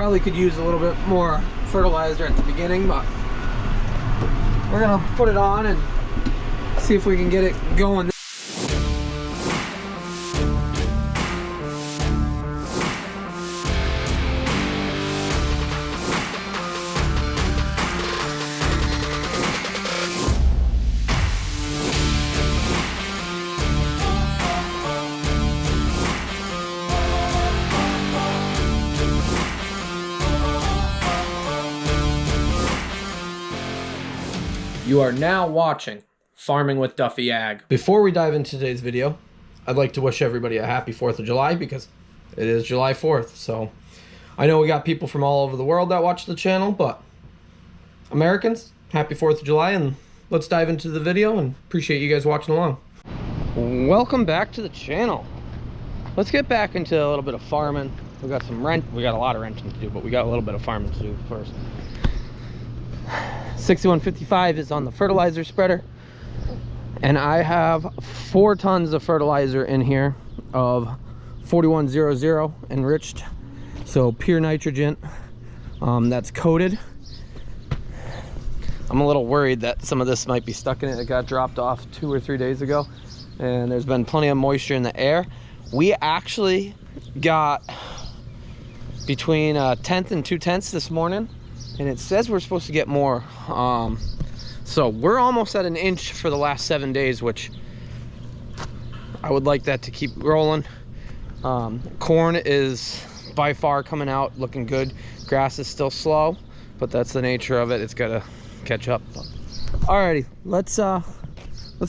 probably could use a little bit more fertilizer at the beginning, but we're gonna put it on and see if we can get it going. You are now watching Farming with Duffy Ag. Before we dive into today's video, I'd like to wish everybody a happy 4th of July because it is July 4th. So I know we got people from all over the world that watch the channel, but Americans, happy 4th of July, and let's dive into the video and appreciate you guys watching along. Welcome back to the channel. Let's get back into a little bit of farming. We got some rent. We got a lot of renting to do, but we got a little bit of farming to do first. 6155 is on the fertilizer spreader, and I have 4 tons of fertilizer in here of 4100 enriched, so pure nitrogen, that's coated. I'm a little worried that some of this might be stuck in it. It got dropped off 2 or 3 days ago, and there's been plenty of moisture in the air. We actually got between 1/10 and 2/10 this morning, and it says we're supposed to get more. So we're almost at 1 inch for the last 7 days, which I would like that to keep rolling. Corn is by far coming out looking good. Grass is still slow, but that's the nature of it. It's got to catch up. Alrighty, let's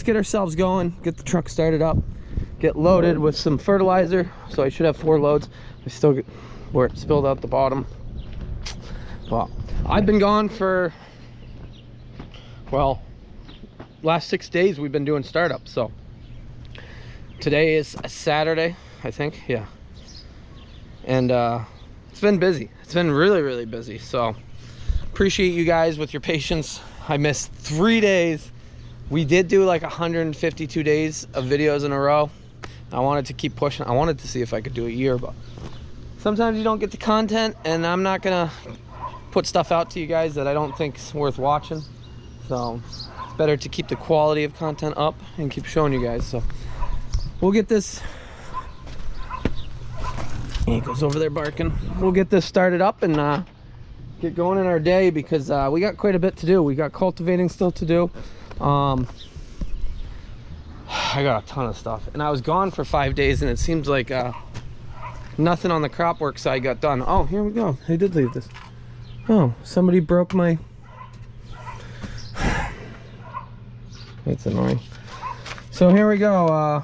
get ourselves going, get the truck started up, get loaded with some fertilizer. So I should have 4 loads. I still get where it spilled out the bottom. Well, I've been gone for, well, last 6 days we've been doing startups. So today is a Saturday, I think, yeah. And it's been busy. It's been really busy. So appreciate you guys with your patience. I missed 3 days. We did do like 152 days of videos in a row. I wanted to keep pushing. I wanted to see if I could do a year, but sometimes you don't get the content, and I'm not gonna put stuff out to you guys that I don't think is worth watching. So it's better to keep the quality of content up and keep showing you guys. So we'll get this, he goes over there barking. We'll get this started up and get going in our day, because we got quite a bit to do. We got cultivating still to do. I got a ton of stuff, and I was gone for 5 days, and it seems like nothing on the crop work side got done. Oh, here we go. They did leave this. Oh, somebody broke my... That's annoying. So here we go.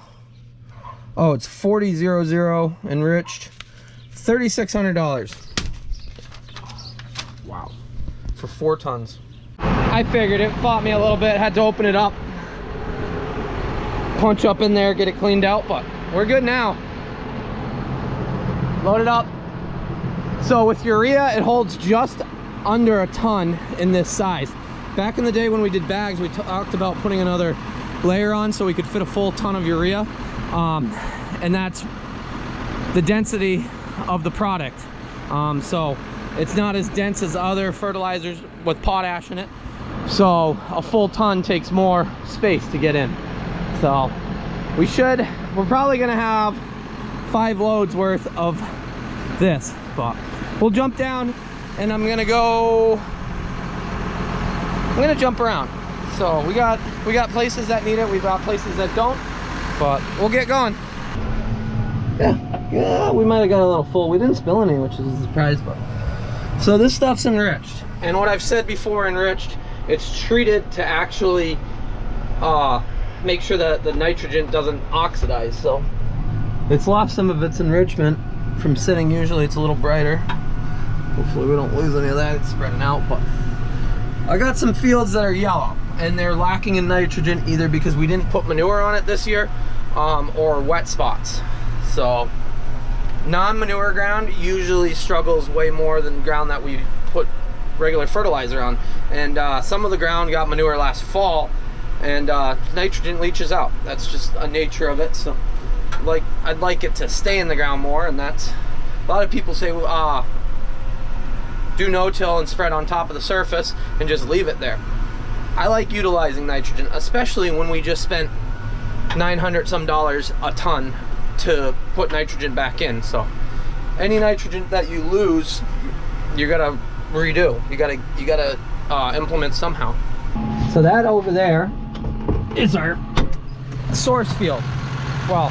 Oh, it's 4000 enriched, $3,600. Wow, for 4 tons. I figured it fought me a little bit. Had to open it up, punch up in there, get it cleaned out, but we're good now. Load it up. So with urea, it holds just under 1 ton in this size. Back in the day when we did bags, we talked about putting another layer on so we could fit a full ton of urea. And that's the density of the product. So it's not as dense as other fertilizers with potash in it. So a full ton takes more space to get in. So we're probably gonna have 5 loads worth of this, but we'll jump down, and I'm gonna jump around. So we got places that need it, we've got places that don't, but we'll get going. Yeah, we might have got a little full. We didn't spill any, which is a surprise. But so this stuff's enriched, and what I've said before, enriched, it's treated to actually make sure that the nitrogen doesn't oxidize. So it's lost some of its enrichment from sitting. Usually it's a little brighter. Hopefully we don't lose any of that. It's spreading out, but I got some fields that are yellow, and they're lacking in nitrogen, either because we didn't put manure on it this year, or wet spots. So non-manure ground usually struggles way more than ground that we put regular fertilizer on. And some of the ground got manure last fall, and nitrogen leaches out. That's just a nature of it. So I'd like it to stay in the ground more, and that's, a lot of people say do no-till and spread on top of the surface and just leave it there. I like utilizing nitrogen, especially when we just spent $900 some a ton to put nitrogen back in. So any nitrogen that you lose, you gotta redo. You gotta implement somehow. So that over there is our source field. Well,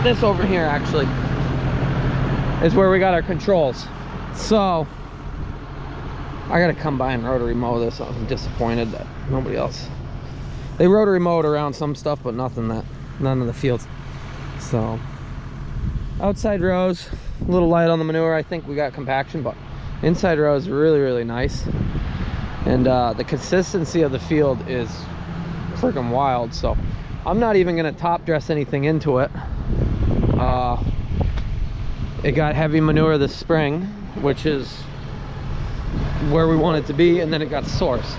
this over here actually is where we got our controls. So I gotta come by and rotary mow this. I'm disappointed that nobody else. They rotary mowed around some stuff, but none of the fields. So outside rows, a little light on the manure. I think we got compaction, but inside rows really, really nice. And the consistency of the field is freaking wild. So I'm not even gonna top dress anything into it. It got heavy manure this spring, which is where we want it to be, and then it got source.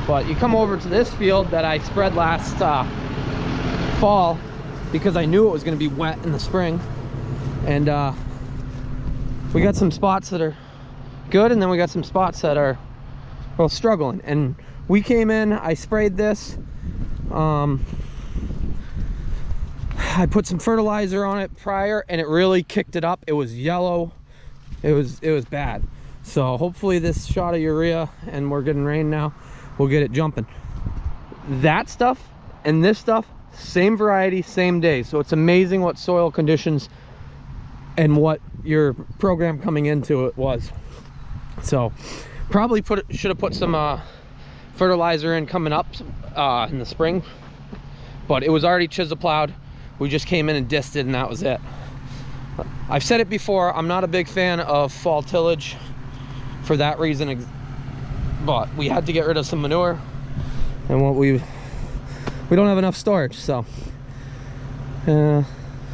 But you come over to this field that I spread last fall because I knew it was going to be wet in the spring, and we got some spots that are good, and then we got some spots that are, well, struggling. And we came in, I sprayed this, I put some fertilizer on it prior, and it really kicked it up. It was yellow, it was bad. So hopefully this shot of urea, and we're getting rain now, we'll get it jumping. That stuff and this stuff, same variety, same day. So it's amazing what soil conditions and what your program coming into it was. So probably should have put some fertilizer in coming up in the spring, but it was already chisel plowed. We just came in and dissed it, and that was it. I've said it before, I'm not a big fan of fall tillage for that reason, but we had to get rid of some manure, and what we don't have enough storage. So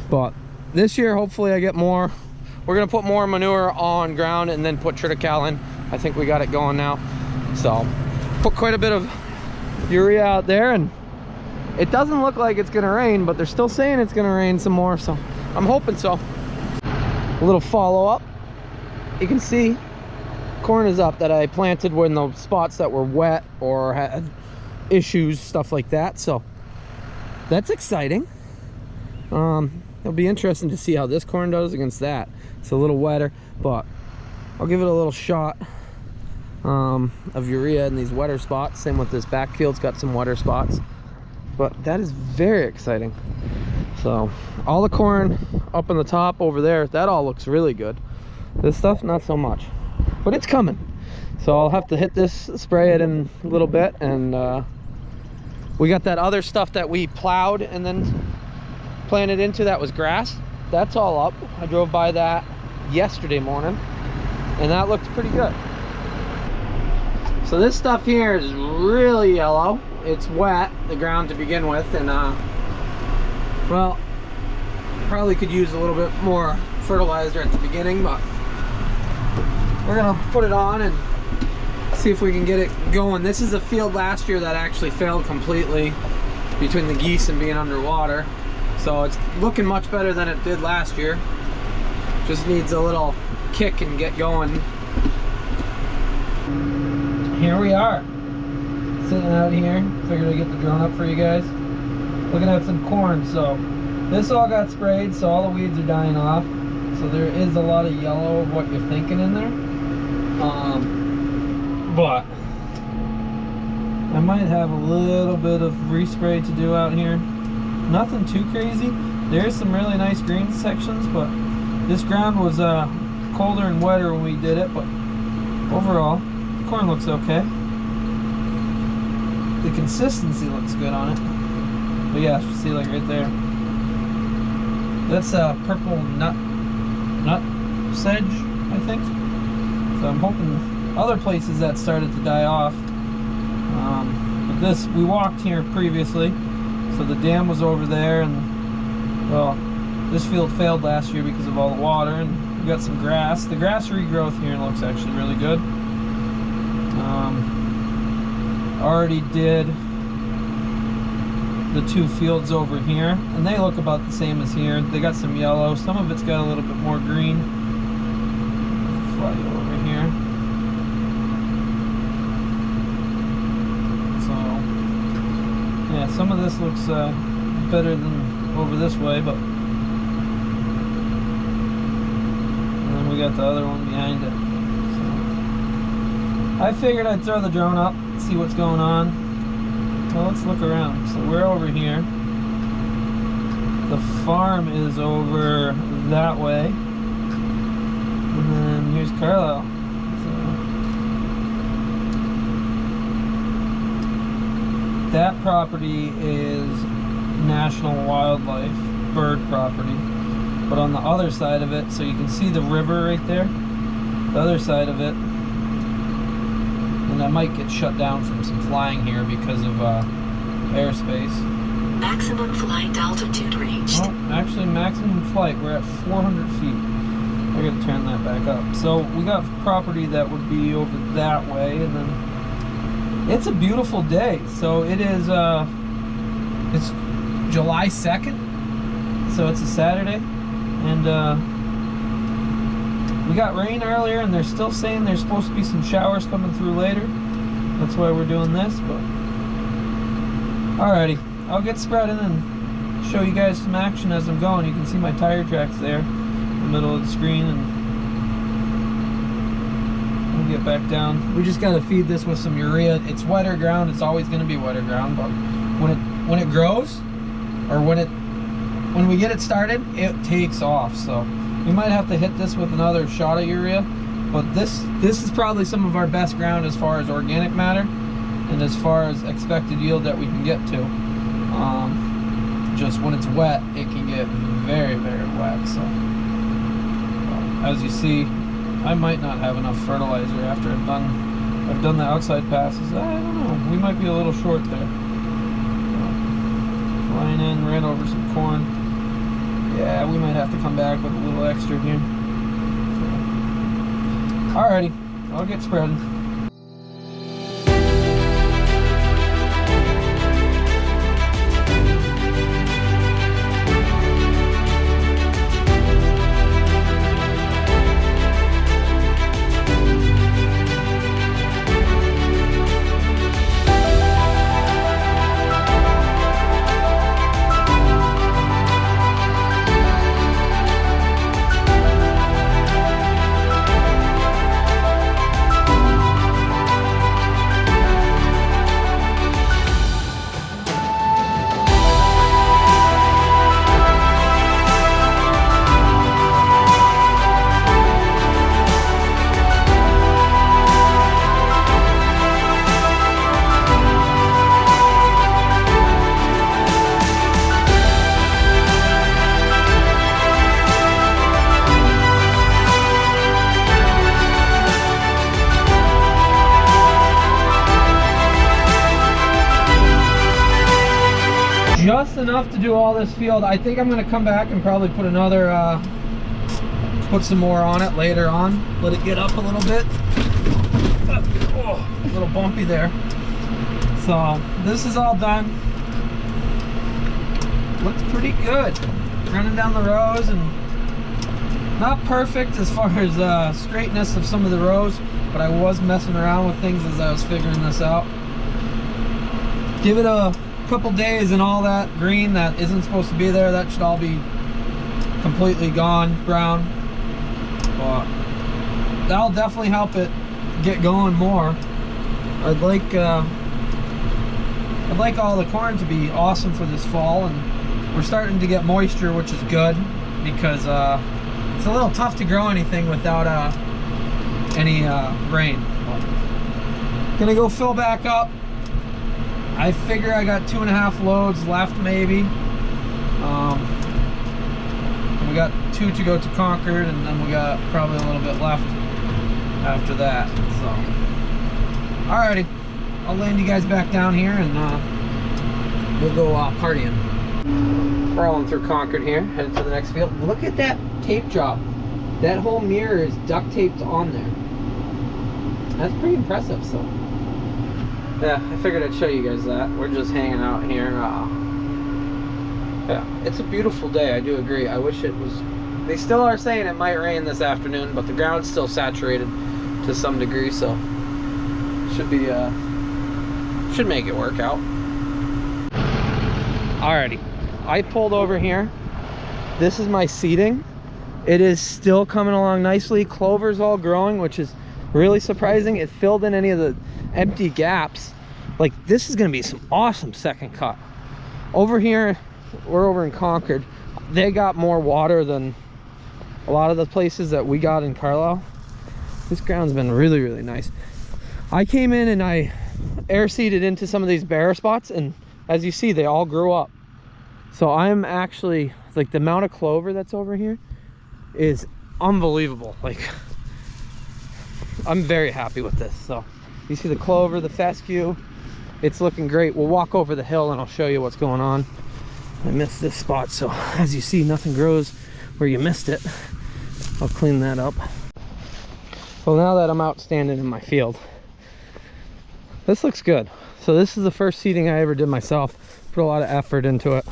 but this year hopefully I get more. We're gonna put more manure on ground and then put triticale in. I think we got it going now. So put quite a bit of urea out there, and it doesn't look like it's gonna rain, but they're still saying it's gonna rain some more, so I'm hoping so. A little follow-up, you can see corn is up that I planted when the spots that were wet or had issues, stuff like that. So that's exciting. It'll be interesting to see how this corn does against that. It's a little wetter, but I'll give it a little shot of urea in these wetter spots. Same with this backfield's got some wetter spots, but that is very exciting. So all the corn up on the top over there, that all looks really good. This stuff, not so much, but it's coming. So I'll have to hit this, spray it in a little bit, and we got that other stuff that we plowed and then planted into, that was grass. That's all up. I drove by that yesterday morning, and that looked pretty good. So this stuff here is really yellow. It's wet, the ground to begin with, and well, probably could use a little bit more fertilizer at the beginning, but we're gonna put it on and see if we can get it going. This is a field last year that actually failed completely between the geese and being underwater. So it's looking much better than it did last year. Just needs a little kick and get going. Here we are, sitting out here. Figured I'd get the drone up for you guys. Looking at some corn. So this all got sprayed, so all the weeds are dying off. So there is a lot of yellow of what you're thinking in there. But I might have a little bit of respray to do out here. Nothing too crazy. There's some really nice green sections, but this ground was colder and wetter when we did it. But overall, the corn looks okay. The consistency looks good on it. But yeah, see, like right there, that's a purple nut sedge, I think. So I'm hoping other places that started to die off. But this, we walked here previously, so the dam was over there, and well, this field failed last year because of all the water, and we got some grass. The grass regrowth here looks actually really good. Already did the two fields over here, and they look about the same as here. They got some yellow, some of it's got a little bit more green. Fly over here. Some of this looks better than over this way, but and then we got the other one behind it. So I figured I'd throw the drone up, see what's going on. Well, let's look around. So we're over here. The farm is over that way, and then here's Carlisle. That property is national wildlife bird property, but on the other side of it, so you can see the river right there, the other side of it, and I might get shut down from some flying here because of airspace. Maximum flight altitude reached. Well, actually maximum flight, we're at 400 feet. I gotta turn that back up. So we got property that would be over that way, and then it's a beautiful day. So it is, it's July 2nd, so it's a Saturday, and we got rain earlier, and they're still saying there's supposed to be some showers coming through later. That's why we're doing this, but alrighty, I'll get spreading and show you guys some action as I'm going. You can see my tire tracks there in the middle of the screen, and get back down. We just got to feed this with some urea. It's wetter ground. It's always going to be wetter ground, but when it grows, or when we get it started, it takes off. So we might have to hit this with another shot of urea, but this is probably some of our best ground as far as organic matter and as far as expected yield that we can get to. Just when it's wet, it can get very, very wet. So as you see, I might not have enough fertilizer after I've done the outside passes. I don't know. We might be a little short there. Flying in, ran over some corn. Yeah, we might have to come back with a little extra here. So, alrighty, I'll get spreading. Just enough to do all this field. I think I'm going to come back and probably put another, put some more on it later on. Let it get up a little bit. Oh, a little bumpy there. So this is all done. Looks pretty good. Running down the rows, and not perfect as far as straightness of some of the rows, but I was messing around with things as I was figuring this out. Give it a couple days and all that green that isn't supposed to be there, that should all be completely gone, brown. But that'll definitely help it get going more. I'd like all the corn to be awesome for this fall, and we're starting to get moisture, which is good, because it's a little tough to grow anything without any rain. Gonna go fill back up. I figure I got 2.5 loads left, maybe. We got 2 to go to Concord, and then we got probably a little bit left after that. So, alrighty, I'll land you guys back down here, and we'll go partying. Crawling through Concord here, headed to the next field. Look at that tape job. That whole mirror is duct taped on there. That's pretty impressive. So yeah, I figured I'd show you guys that. We're just hanging out here. Yeah, it's a beautiful day, I do agree. I wish it was... They still are saying it might rain this afternoon, but the ground's still saturated to some degree, so should be should make it work out. Alrighty, I pulled over here. This is my seeding. It is still coming along nicely. Clover's all growing, which is really surprising. It filled in any of the empty gaps. Like, this is gonna be some awesome second cut. Over here, we're over in Concord. They got more water than a lot of the places that we got in Carlisle. This ground's been really, really nice. I came in and I air seeded into some of these bare spots, and as you see, they all grew up. So I'm actually, like, the amount of clover that's over here is unbelievable. Like, I'm very happy with this. So you see the clover, the fescue, it's looking great. We'll walk over the hill and I'll show you what's going on. I missed this spot, so as you see, nothing grows where you missed it. I'll clean that up. Well, now that I'm out standing in my field, this looks good. So this is the first seeding I ever did myself. Put a lot of effort into it,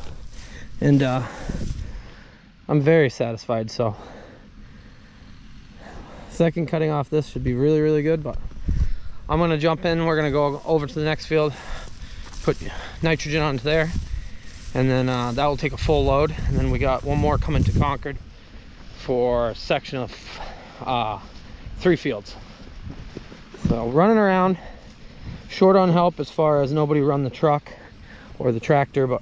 and I'm very satisfied. So second cutting off this should be really, really good. But I'm gonna jump in. We're gonna go over to the next field, put nitrogen onto there, and then that will take a full load. And then we got one more coming to Concord for a section of 3 fields. So running around, short on help as far as nobody run the truck or the tractor, but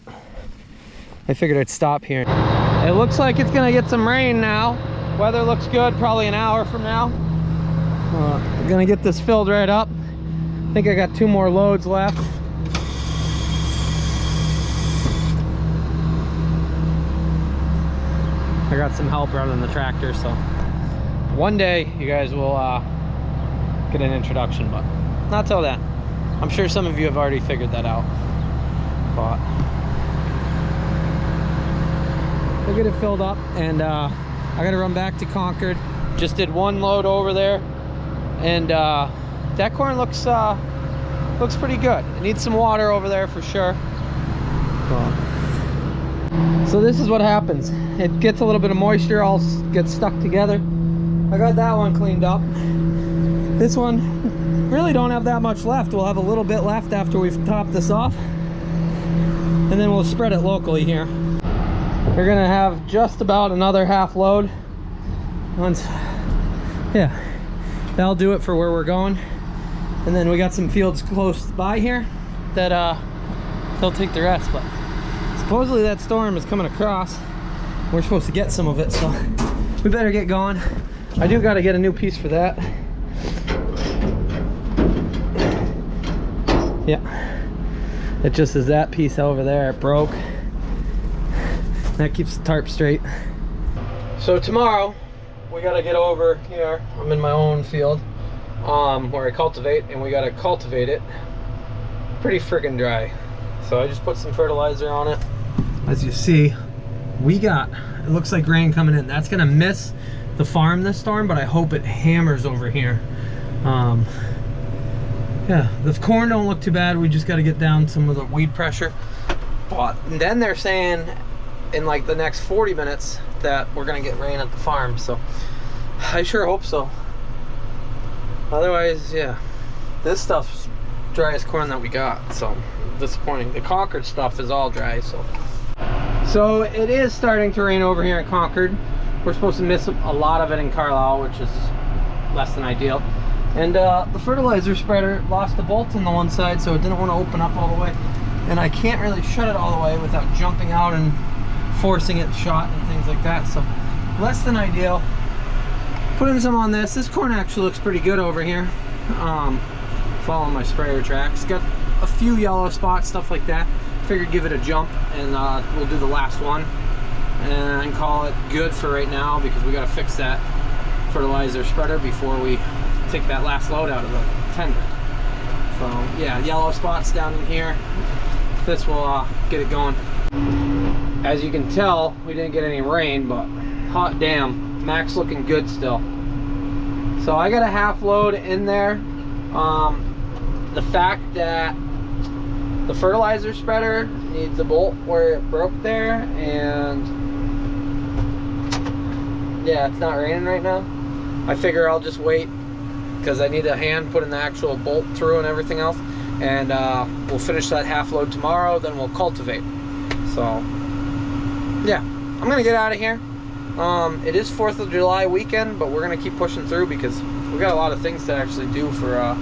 I figured I'd stop here. It looks like it's gonna get some rain now. Weather looks good, probably an hour from now. I'm gonna get this filled right up. I think I got 2 more loads left. I got some help running the tractor, so one day you guys will get an introduction, but not till then. I'm sure some of you have already figured that out, but we'll get it filled up, and I gotta run back to Concord. Just did 1 load over there, and that corn looks pretty good. It needs some water over there for sure. So this is what happens. It gets a little bit of moisture, all gets stuck together. I got that one cleaned up. This one, really don't have that much left. We'll have a little bit left after we've topped this off, and then we'll spread it locally here. We're gonna have just about another half load. Yeah, that'll do it for where we're going. And then we got some fields close by here that they'll take the rest. But supposedly that storm is coming across. We're supposed to get some of it, so we better get going. I do got to get a new piece for that. Yeah, it just is that piece over there. It broke. That keeps the tarp straight. So tomorrow we got to get over here. I'm in my own field where I cultivate, and we got to cultivate it pretty friggin' dry. So I just put some fertilizer on it. As you see, we got, it looks like rain coming in. That's gonna miss the farm this storm, but I hope it hammers over here. Yeah, the corn don't look too bad. We just got to get down some of the weed pressure. But then they're saying in like the next 40 minutes that we're gonna get rain at the farm, so I sure hope so. Otherwise, yeah, this stuff's driest corn that we got, so disappointing. The Concord stuff is all dry, so it is starting to rain over here in Concord. We're supposed to miss a lot of it in Carlisle, which is less than ideal. And the fertilizer spreader lost the bolt on the one side, so it didn't want to open up all the way. And I can't really shut it all the way without jumping out and forcing it shut and things like that. So less than ideal. Putting some on this. This corn actually looks pretty good over here. Following my sprayer tracks. Got a few yellow spots, stuff like that. Figured give it a jump, and we'll do the last one and call it good for right now, because we got to fix that fertilizer spreader before we take that last load out of the tender. So yeah, yellow spots down in here. This will get it going. As you can tell, we didn't get any rain, but hot damn, Mac's looking good still. So I got a half load in there. The fact that the fertilizer spreader needs a bolt where it broke there, and yeah, it's not raining right now. I figure I'll just wait, because I need a hand putting the actual bolt through and everything else, and we'll finish that half load tomorrow, then we'll cultivate. So yeah, I'm gonna get out of here. It is 4th of July weekend, but we're gonna keep pushing through because we got a lot of things to actually do for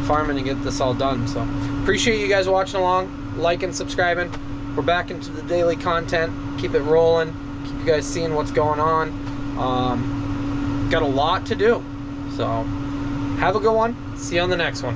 farming and get this all done. So appreciate you guys watching along, liking, subscribing. We're back into the daily content. Keep it rolling. Keep you guys seeing what's going on. Got a lot to do. So have a good one. See you on the next one.